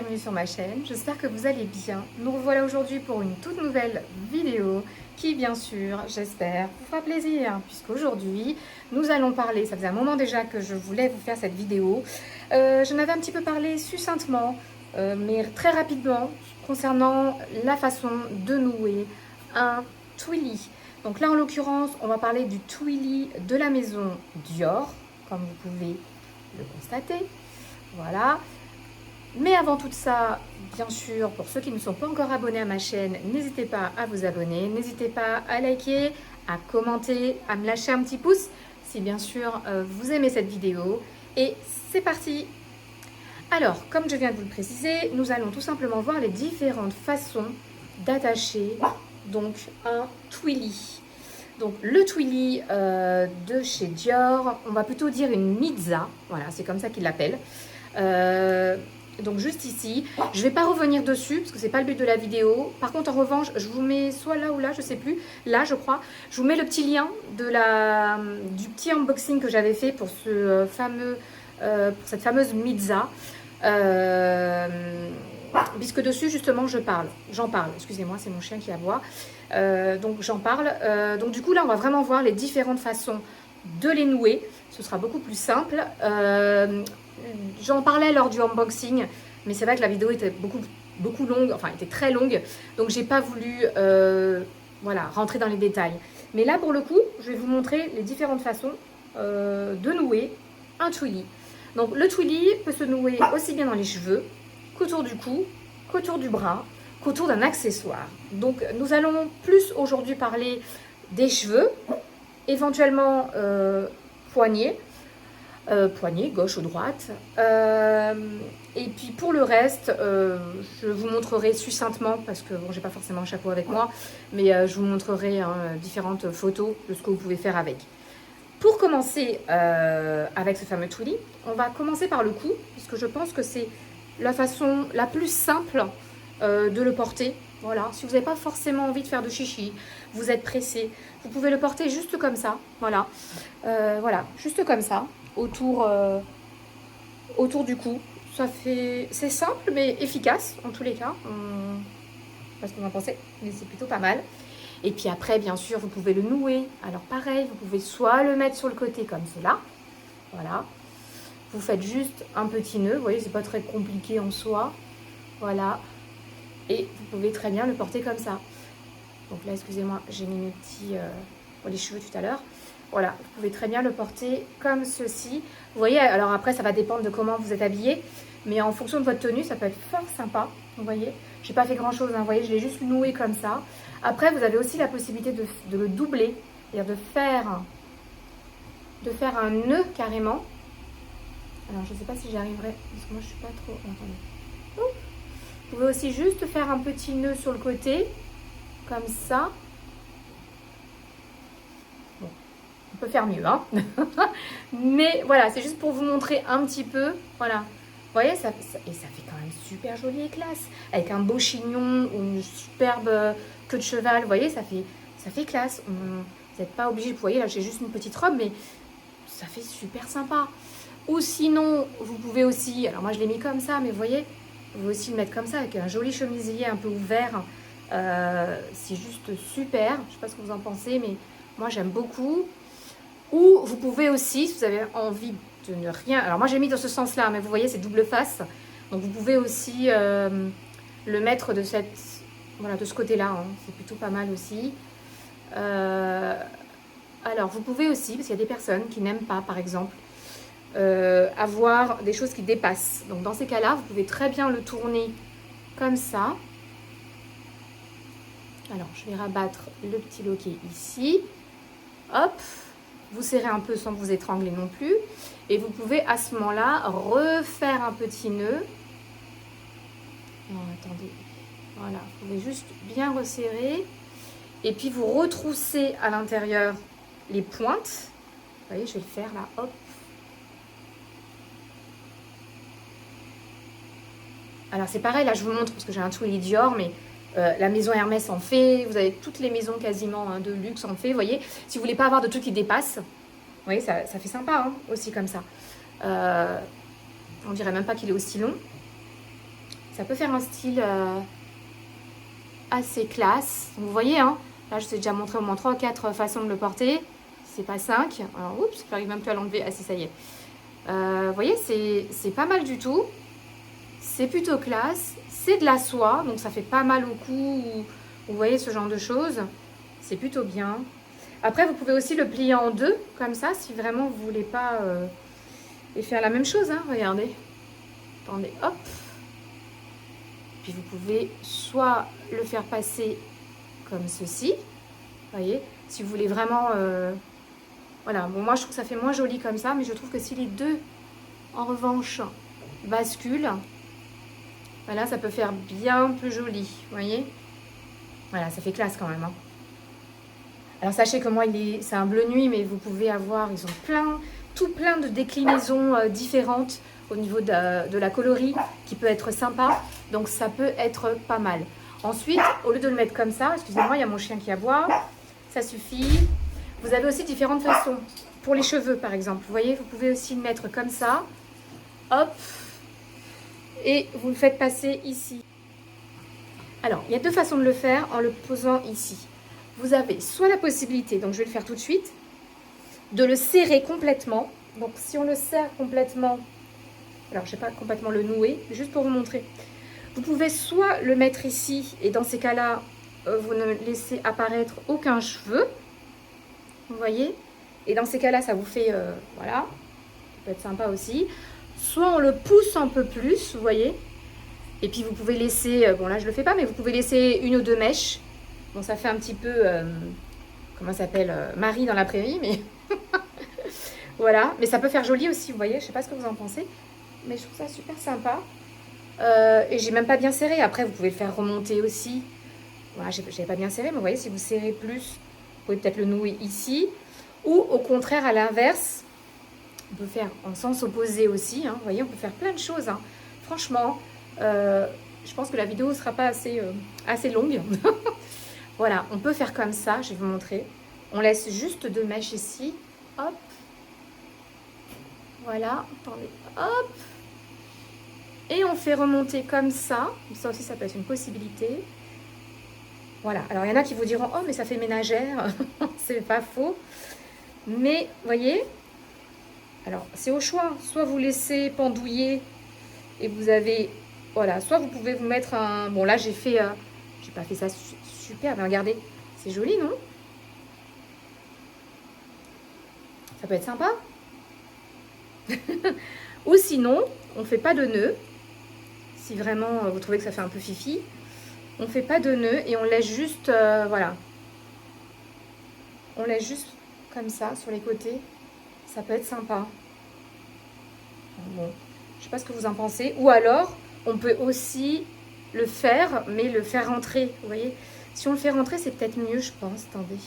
bienvenue sur ma chaîne, j'espère que vous allez bien. Nous revoilà aujourd'hui pour une toute nouvelle vidéo qui bien sûr, j'espère, vous fera plaisir puisqu'aujourd'hui nous allons parler, ça faisait un moment déjà que je voulais vous faire cette vidéo. J'en avais un petit peu parlé succinctement, mais très rapidement concernant la façon de nouer un twilly. Donc là en l'occurrence, on va parler du twilly de la maison Dior, comme vous pouvez le constater. Voilà. Mais avant tout ça, bien sûr, pour ceux qui ne sont pas encore abonnés à ma chaîne, n'hésitez pas à vous abonner, n'hésitez pas à liker, à commenter, à me lâcher un petit pouce si bien sûr vous aimez cette vidéo. Et c'est parti! Alors, comme je viens de vous le préciser, nous allons tout simplement voir les différentes façons d'attacher donc un twilly. Donc le twilly de chez Dior, on va plutôt dire une mizza, voilà, c'est comme ça qu'ils l'appellent. Donc juste ici, je ne vais pas revenir dessus parce que c'est pas le but de la vidéo. Par contre, en revanche, je vous mets soit là ou là, je sais plus, là je crois. Je vous mets le petit lien du petit unboxing que j'avais fait pour ce fameux, pour cette fameuse mizza. Puisque dessus justement j'en parle, excusez-moi, c'est mon chien qui aboie. Donc j'en parle. Donc du coup là, on va vraiment voir les différentes façons de les nouer. Ce sera beaucoup plus simple. J'en parlais lors du unboxing, mais c'est vrai que la vidéo était beaucoup longue, enfin était très longue, donc j'ai pas voulu voilà, rentrer dans les détails. Mais là pour le coup, je vais vous montrer les différentes façons de nouer un twilly. Donc le twilly peut se nouer aussi bien dans les cheveux qu'autour du cou, qu'autour du bras, qu'autour d'un accessoire. Donc nous allons plus aujourd'hui parler des cheveux, éventuellement poignets, gauche ou droite. Et puis pour le reste, je vous montrerai succinctement, parce que bon, j'ai pas forcément un chapeau avec moi, mais je vous montrerai différentes photos de ce que vous pouvez faire avec. Pour commencer avec ce fameux twilly, on va commencer par le cou, puisque je pense que c'est la façon la plus simple de le porter. Voilà, si vous n'avez pas forcément envie de faire de chichi, vous êtes pressé, vous pouvez le porter juste comme ça, voilà, voilà, juste comme ça, autour du cou. C'est simple mais efficace en tous les cas. Je sais pas ce que vous en pensez, mais c'est plutôt pas mal. Et puis après, bien sûr, vous pouvez le nouer. Alors pareil, vous pouvez soit le mettre sur le côté comme cela, voilà. Vous faites juste un petit nœud, vous voyez, c'est pas très compliqué en soi, voilà. Et vous pouvez très bien le porter comme ça. Donc là, excusez-moi, j'ai mis mes petits les cheveux tout à l'heure. Voilà, vous pouvez très bien le porter comme ceci. Vous voyez, alors après, ça va dépendre de comment vous êtes habillé. Mais en fonction de votre tenue, ça peut être fort sympa. Vous voyez, j'ai pas fait grand-chose, hein, vous voyez, je l'ai juste noué comme ça. Après, vous avez aussi la possibilité de le doubler. C'est-à-dire de faire un nœud carrément. Alors, je ne sais pas si j'y arriverai, parce que moi, je suis pas trop... Attendez. Vous pouvez aussi juste faire un petit nœud sur le côté, comme ça. Bon, on peut faire mieux, hein. Mais voilà, c'est juste pour vous montrer un petit peu. Voilà. Vous voyez, et ça fait quand même super joli et classe. Avec un beau chignon ou une superbe queue de cheval. Vous voyez, ça fait classe. Vous n'êtes pas obligé, vous voyez, là, j'ai juste une petite robe, mais ça fait super sympa. Ou sinon, vous pouvez aussi, alors moi je l'ai mis comme ça, mais vous voyez, vous pouvez aussi le mettre comme ça, avec un joli chemisier un peu ouvert. C'est juste super. Je ne sais pas ce que vous en pensez, mais moi j'aime beaucoup. Ou vous pouvez aussi, si vous avez envie de ne rien... Alors moi j'ai mis dans ce sens-là, mais vous voyez, c'est double face. Donc vous pouvez aussi le mettre de ce côté-là. Hein. C'est plutôt pas mal aussi. Alors vous pouvez aussi, parce qu'il y a des personnes qui n'aiment pas, par exemple, avoir des choses qui dépassent. Donc dans ces cas-là, vous pouvez très bien le tourner comme ça. Alors je vais rabattre le petit loquet ici. Hop, vous serrez un peu sans vous étrangler non plus. Et vous pouvez à ce moment-là refaire un petit nœud. Non, attendez. Voilà, vous pouvez juste bien resserrer. Et puis vous retroussez à l'intérieur les pointes. Vous voyez, je vais le faire là, hop. Alors c'est pareil, là je vous montre parce que j'ai un twilly Dior, mais la maison Hermès en fait, vous avez toutes les maisons quasiment hein, de luxe en fait, vous voyez. Si vous voulez pas avoir de trucs qui dépassent, vous voyez, ça fait sympa hein, aussi comme ça. On dirait même pas qu'il est aussi long. Ça peut faire un style assez classe. Donc, vous voyez, hein, là je vous ai déjà montré au moins 3 ou 4 façons de le porter. C'est pas 5. Alors, oups, j'arrive même plus à l'enlever. Ah si, ça y est. Vous voyez, c'est pas mal du tout. C'est plutôt classe. C'est de la soie, donc ça fait pas mal au cou. Vous voyez ce genre de choses. C'est plutôt bien. Après, vous pouvez aussi le plier en deux, comme ça, si vraiment vous voulez pas... et faire la même chose, hein, regardez. Attendez, hop. Puis vous pouvez soit le faire passer comme ceci. Vous voyez, si vous voulez vraiment... voilà, bon, moi je trouve que ça fait moins joli comme ça, mais je trouve que si les deux, en revanche, basculent, voilà, ça peut faire bien plus joli, vous voyez. Voilà, ça fait classe quand même, hein. Alors sachez que moi, c'est un bleu nuit, mais vous pouvez avoir, ils ont tout plein de déclinaisons différentes au niveau de la coloris, qui peut être sympa, donc ça peut être pas mal. Ensuite, au lieu de le mettre comme ça, excusez-moi, il y a mon chien qui aboie, ça suffit. Vous avez aussi différentes façons, pour les cheveux par exemple, vous voyez, vous pouvez aussi le mettre comme ça, hop, et vous le faites passer ici. Alors, il y a deux façons de le faire en le posant ici. Vous avez soit la possibilité, donc je vais le faire tout de suite, de le serrer complètement. Donc si on le serre complètement, alors je ne vais pas complètement le nouer, juste pour vous montrer. Vous pouvez soit le mettre ici, et dans ces cas-là, vous ne laissez apparaître aucun cheveu. Vous voyez? Et dans ces cas-là, ça vous fait, voilà, ça peut être sympa aussi. Soit on le pousse un peu plus, vous voyez? Et puis vous pouvez laisser, bon là je ne le fais pas, mais vous pouvez laisser une ou deux mèches. Bon, ça fait un petit peu, comment ça s'appelle, Marie dans la prairie, mais voilà. Mais ça peut faire joli aussi, vous voyez. Je ne sais pas ce que vous en pensez, mais je trouve ça super sympa. Et j'ai même pas bien serré. Après, vous pouvez le faire remonter aussi. Voilà, je n'avais pas bien serré, mais vous voyez, si vous serrez plus, vous pouvez peut-être le nouer ici. Ou au contraire, à l'inverse, on peut faire en sens opposé aussi. Hein. Vous voyez, on peut faire plein de choses. Hein. Franchement, je pense que la vidéo ne sera pas assez longue. Voilà, on peut faire comme ça, je vais vous montrer. On laisse juste deux mèches ici. Hop. Voilà, attendez, hop. Et on fait remonter comme ça. Ça aussi, ça peut être une possibilité. Voilà, alors il y en a qui vous diront, oh mais ça fait ménagère. C'est pas faux. Mais, vous voyez, alors c'est au choix. Soit vous laissez pendouiller et vous avez, voilà, soit vous pouvez vous mettre un... Bon là j'ai fait, j'ai pas fait ça super, mais regardez, c'est joli, non? Ça peut être sympa. Ou sinon, on fait pas de nœud. Si vraiment vous trouvez que ça fait un peu fifi, on fait pas de nœud et on laisse juste, voilà. On laisse juste comme ça sur les côtés. Ça peut être sympa. Bon, je sais pas ce que vous en pensez. Ou alors, on peut aussi le faire, mais le faire rentrer. Vous voyez, si on le fait rentrer, c'est peut-être mieux, je pense. Attendez,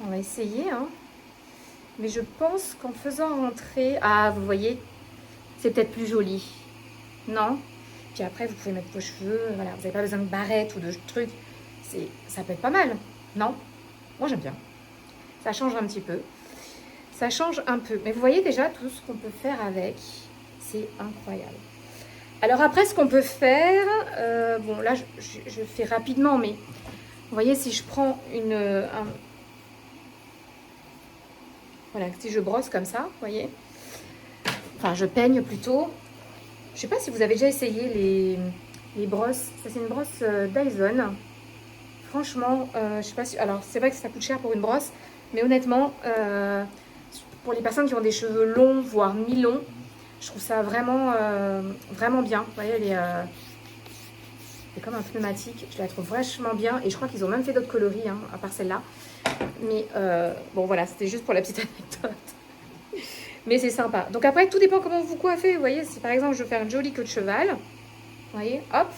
on va essayer, hein. Mais je pense qu'en faisant rentrer... Ah, vous voyez, c'est peut-être plus joli. Non? Puis après, vous pouvez mettre vos cheveux. Voilà, vous n'avez pas besoin de barrettes ou de trucs. Ça peut être pas mal, non? Moi, j'aime bien. Ça change un petit peu. Ça change un peu. Mais vous voyez déjà tout ce qu'on peut faire avec. C'est incroyable. Alors après, ce qu'on peut faire... bon, là, je fais rapidement, mais... Vous voyez, si je prends voilà, si je brosse comme ça, vous voyez. Enfin, je peigne plutôt. Je ne sais pas si vous avez déjà essayé les brosses. Ça, c'est une brosse Dyson. Franchement, je ne sais pas si... Alors, c'est vrai que ça coûte cher pour une brosse. Mais honnêtement, pour les personnes qui ont des cheveux longs, voire mi-longs, je trouve ça vraiment, vraiment bien. Vous voyez, elle est comme un pneumatique. Je la trouve vachement bien. Et je crois qu'ils ont même fait d'autres coloris, hein, à part celle-là. Mais bon, voilà, c'était juste pour la petite anecdote. Mais c'est sympa. Donc après, tout dépend comment vous coiffez. Vous voyez, si par exemple, je veux faire une jolie queue de cheval. Vous voyez, hop.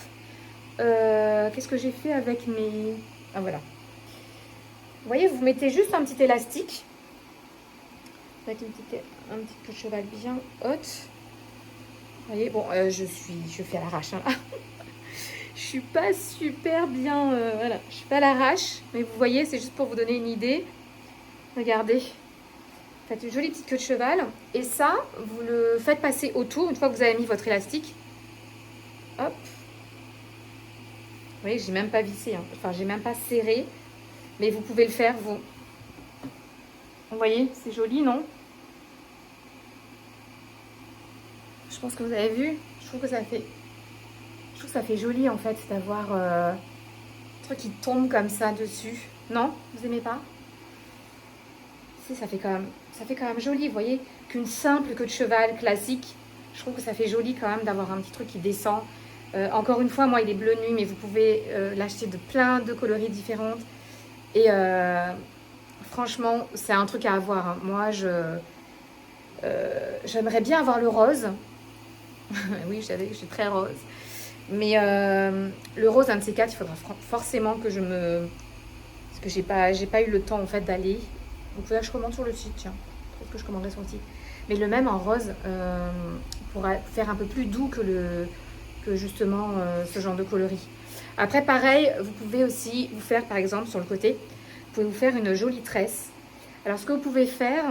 Qu'est-ce que j'ai fait avec mes... Ah, voilà. Vous voyez, vous mettez juste un petit élastique. Avec un petit queue de cheval bien haute. Vous voyez, bon, je fais à l'arrache, hein, là. Je suis pas super bien... voilà, je suis pas à l'arrache. Mais vous voyez, c'est juste pour vous donner une idée. Regardez. Faites une jolie petite queue de cheval. Et ça, vous le faites passer autour, une fois que vous avez mis votre élastique. Hop. voyez, j'ai même pas vissé, hein. Enfin, j'ai même pas serré. Mais vous pouvez le faire, vous. Vous voyez, c'est joli, non? Je pense que vous avez vu. Je trouve que ça fait joli, en fait, d'avoir un truc qui tombe comme ça dessus. Non? Vous aimez pas? Si, ça fait quand même joli, vous voyez, qu'une simple queue de cheval classique. Je trouve que ça fait joli quand même d'avoir un petit truc qui descend. Encore une fois, moi, il est bleu nuit, mais vous pouvez l'acheter de plein de coloris différentes. Et franchement, c'est un truc à avoir, hein. Moi, j'aimerais bien avoir le rose. Oui, je savais que je suis très rose. Mais le rose, un de ces quatre, il faudra forcément que je me... Parce que j'ai pas eu le temps, en fait, d'aller. Donc là, je commande sur le site, tiens. Peut-être que je commanderai sur le site. Mais le même en rose, pour faire un peu plus doux que justement ce genre de coloris. Après, pareil, vous pouvez aussi vous faire, par exemple, sur le côté, vous pouvez vous faire une jolie tresse. Alors, ce que vous pouvez faire,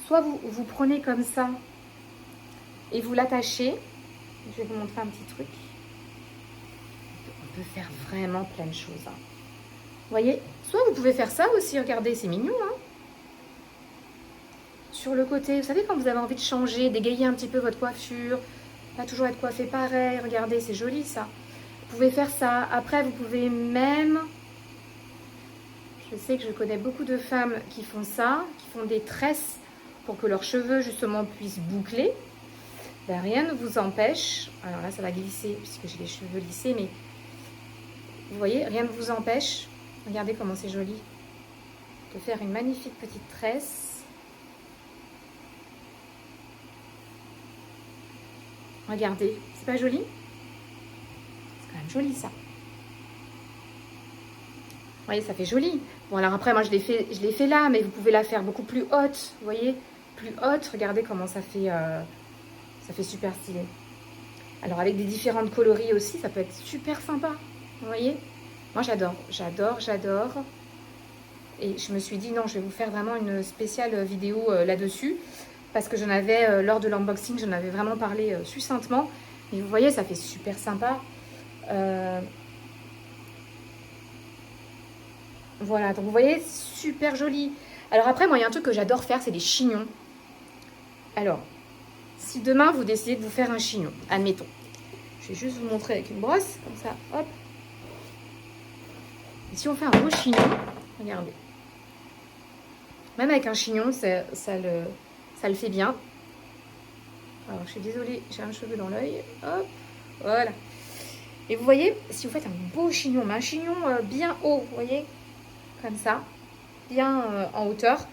soit vous prenez comme ça et vous l'attachez. Je vais vous montrer un petit truc. On peut faire vraiment plein de choses, hein. Vous voyez, soit vous pouvez faire ça aussi, regardez, c'est mignon, hein. Sur le côté, vous savez, quand vous avez envie de changer, d'égayer un petit peu votre coiffure, pas toujours être coiffé pareil, regardez, c'est joli ça. Vous pouvez faire ça. Après, vous pouvez même... Je sais que je connais beaucoup de femmes qui font ça, qui font des tresses pour que leurs cheveux, justement, puissent boucler. Ben, rien ne vous empêche... Alors là, ça va glisser, puisque j'ai les cheveux lissés, mais... Vous voyez, rien ne vous empêche... Regardez comment c'est joli. De faire une magnifique petite tresse. Regardez, c'est pas joli? C'est quand même joli ça. Vous voyez, ça fait joli. Bon, alors après, moi je l'ai fait là, mais vous pouvez la faire beaucoup plus haute. Vous voyez, plus haute. Regardez comment ça fait super stylé. Alors avec des différentes coloris aussi, ça peut être super sympa. Vous voyez? Moi j'adore, j'adore, j'adore. Et je me suis dit non, je vais vous faire vraiment une spéciale vidéo là-dessus. Parce que j'en avais, lors de l'unboxing, j'en avais vraiment parlé succinctement. Et vous voyez, ça fait super sympa. Voilà, donc vous voyez, super joli. Alors après, moi, il y a un truc que j'adore faire, c'est des chignons. Alors, si demain, vous décidez de vous faire un chignon, admettons. Je vais juste vous montrer avec une brosse, comme ça, hop. Et si on fait un beau chignon, regardez. Même avec un chignon, ça le fait bien. Alors, je suis désolée, j'ai un cheveu dans l'œil. Hop, voilà. Et vous voyez, si vous faites un beau chignon, mais un chignon bien haut, vous voyez, comme ça, bien en hauteur.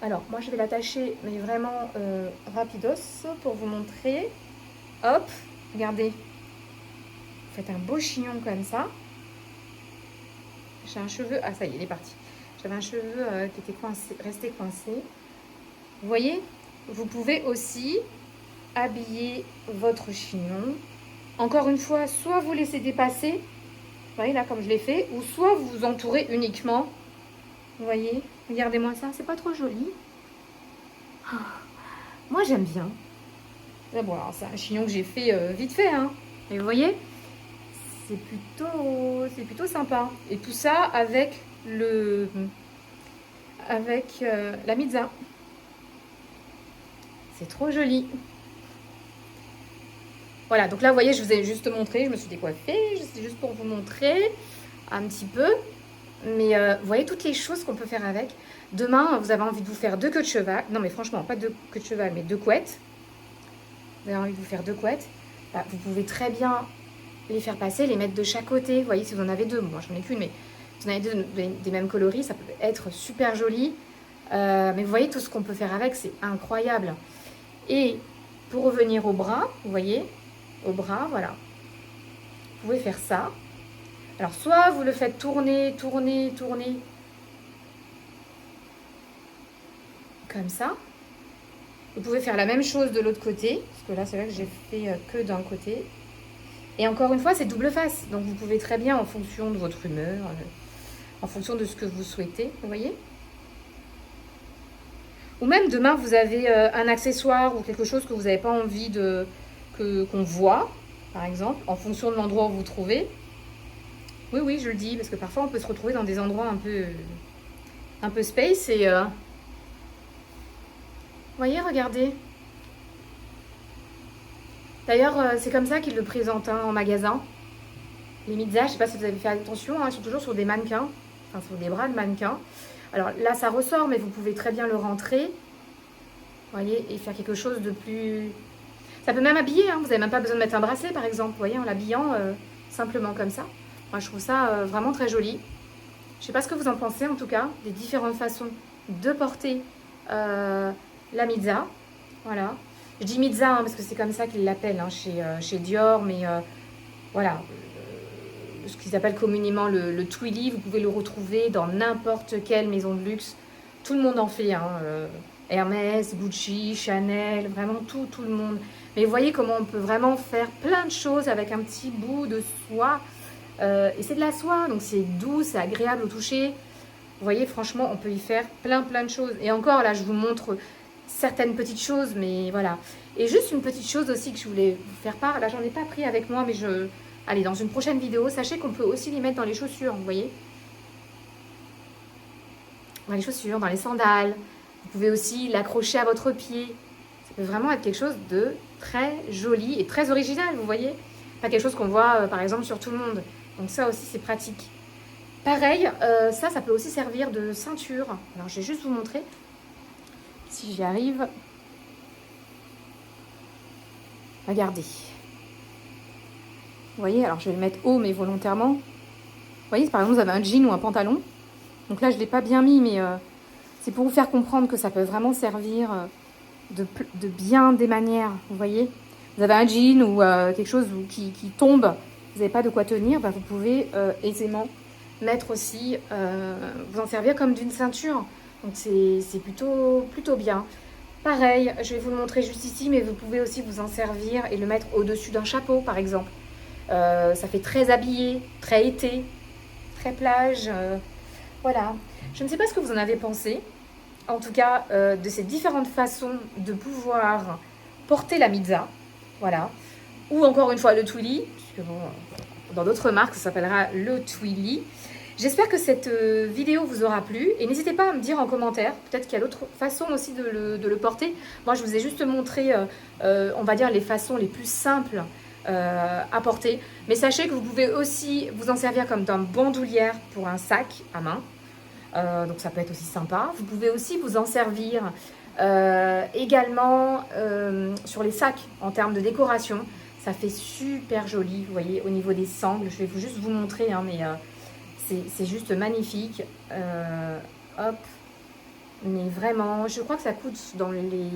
Alors, moi, je vais l'attacher, mais vraiment rapidos, pour vous montrer. Hop, regardez. Vous faites un beau chignon comme ça. J'ai un cheveu... Ah, ça y est, il est parti. J'avais un cheveu qui était resté coincé. Vous voyez, vous pouvez aussi habiller votre chignon. Encore une fois, soit vous laissez dépasser, vous voyez là comme je l'ai fait, ou soit vous vous entourez uniquement. Vous voyez, regardez-moi ça, c'est pas trop joli. Oh, moi j'aime bien. Mais bon, alors c'est un chignon que j'ai fait vite fait, hein. Et vous voyez, c'est plutôt sympa. Et tout ça avec la pizza. C'est trop joli. Voilà, donc là, vous voyez, je vous ai juste montré, je me suis décoiffée, c'est juste pour vous montrer un petit peu. Mais vous voyez toutes les choses qu'on peut faire avec. Demain, vous avez envie de vous faire 2 queues de cheval. Non, mais franchement, pas 2 queues de cheval, mais 2 couettes. Vous avez envie de vous faire 2 couettes. Bah, vous pouvez très bien les faire passer, les mettre de chaque côté. Vous voyez, si vous en avez 2, moi j'en ai qu'une, mais si vous en avez 2 des mêmes coloris, ça peut être super joli. Mais vous voyez tout ce qu'on peut faire avec, c'est incroyable. Et pour revenir au bras, vous voyez, au bras, voilà. Vous pouvez faire ça. Alors, soit vous le faites tourner, tourner, tourner. Comme ça. Vous pouvez faire la même chose de l'autre côté. Parce que là, c'est vrai que j'ai fait que d'un côté. Et encore une fois, c'est double face. Donc, vous pouvez très bien, en fonction de votre humeur, en fonction de ce que vous souhaitez, vous voyez. Ou même demain, vous avez un accessoire ou quelque chose que vous n'avez pas envie qu'on voit, par exemple, en fonction de l'endroit où vous vous trouvez. Oui, oui, je le dis, parce que parfois on peut se retrouver dans des endroits un peu space et... vous voyez, regardez. D'ailleurs, c'est comme ça qu'ils le présentent hein, en magasin. Les mitzas, je ne sais pas si vous avez fait attention, hein, ils sont toujours sur des mannequins, enfin sur des bras de mannequins. Alors là, ça ressort, mais vous pouvez très bien le rentrer, vous voyez, et faire quelque chose de plus... Ça peut même habiller, hein, vous n'avez même pas besoin de mettre un bracelet, par exemple, vous voyez, en l'habillant simplement comme ça. Moi, je trouve ça vraiment très joli. Je ne sais pas ce que vous en pensez, en tout cas, des différentes façons de porter la mitza. Voilà. Je dis mitza hein, parce que c'est comme ça qu'ils l'appellent hein, chez Dior, mais voilà. Ce qu'ils appellent communément le twilly, vous pouvez le retrouver dans n'importe quelle maison de luxe. Tout le monde en fait, hein, Hermès, Gucci, Chanel, vraiment tout le monde. Mais vous voyez comment on peut vraiment faire plein de choses avec un petit bout de soie. Et c'est de la soie, donc c'est doux, c'est agréable au toucher. Vous voyez, franchement, on peut y faire plein de choses. Et encore, là, je vous montre certaines petites choses, mais voilà. Et juste une petite chose aussi que je voulais vous faire part. Là, j'en ai pas pris avec moi, mais allez, dans une prochaine vidéo, sachez qu'on peut aussi les mettre dans les chaussures, vous voyez. Dans les chaussures, dans les sandales. Vous pouvez aussi l'accrocher à votre pied. Ça peut vraiment être quelque chose de très joli et très original, vous voyez. Pas quelque chose qu'on voit, par exemple, sur tout le monde. Donc ça aussi, c'est pratique. Pareil, ça peut aussi servir de ceinture. Alors, je vais juste vous montrer, si j'y arrive. Regardez. Vous voyez, alors je vais le mettre haut, mais volontairement. Vous voyez, par exemple, vous avez un jean ou un pantalon. Donc là, je ne l'ai pas bien mis, mais c'est pour vous faire comprendre que ça peut vraiment servir de bien des manières. Vous voyez, vous avez un jean ou quelque chose qui tombe, vous n'avez pas de quoi tenir, bah, vous pouvez aisément mettre aussi, vous en servir comme d'une ceinture. Donc c'est plutôt bien. Pareil, je vais vous le montrer juste ici, mais vous pouvez aussi vous en servir et le mettre au-dessus d'un chapeau, par exemple. Ça fait très habillé, très été, très plage. Voilà. Je ne sais pas ce que vous en avez pensé, en tout cas, de ces différentes façons de pouvoir porter la mitza. Voilà. Ou encore une fois le twilly, puisque bon, dans d'autres marques, ça s'appellera le twilly. J'espère que cette vidéo vous aura plu et n'hésitez pas à me dire en commentaire, peut-être qu'il y a d'autres façons aussi de le porter. Moi, je vous ai juste montré, on va dire, les façons les plus simples à porter. Mais sachez que vous pouvez aussi vous en servir comme d'un bandoulière pour un sac à main. Donc ça peut être aussi sympa. Vous pouvez aussi vous en servir également sur les sacs en termes de décoration. Ça fait super joli, vous voyez, au niveau des sangles. Je vais juste vous montrer, hein, mais c'est juste magnifique. Hop. Mais vraiment, je crois que ça coûte dans les...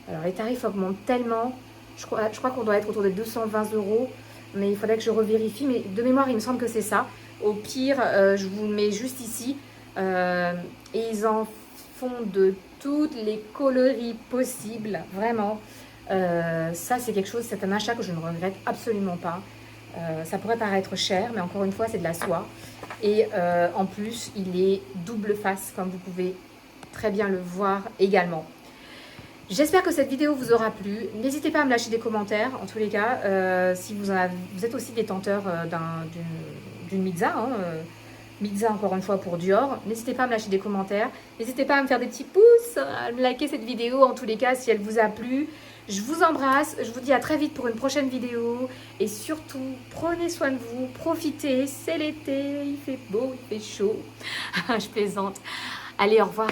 Alors les tarifs augmentent tellement. Je crois qu'on doit être autour des 220 €. Mais il faudrait que je revérifie. Mais de mémoire, il me semble que c'est ça. Au pire, je vous le mets juste ici. Et ils en font de toutes les coloris possibles. Vraiment. Ça, c'est quelque chose, c'est un achat que je ne regrette absolument pas. Ça pourrait paraître cher, mais encore une fois, c'est de la soie. Et en plus, il est double face, comme vous pouvez très bien le voir également. J'espère que cette vidéo vous aura plu. N'hésitez pas à me lâcher des commentaires, en tous les cas, si vous êtes aussi détenteur d'une mitza, hein, mitza encore une fois pour Dior. N'hésitez pas à me lâcher des commentaires. N'hésitez pas à me faire des petits pouces, à me liker cette vidéo, en tous les cas, si elle vous a plu. Je vous embrasse, je vous dis à très vite pour une prochaine vidéo. Et surtout, prenez soin de vous, profitez, c'est l'été, il fait beau, il fait chaud. Je plaisante. Allez, au revoir.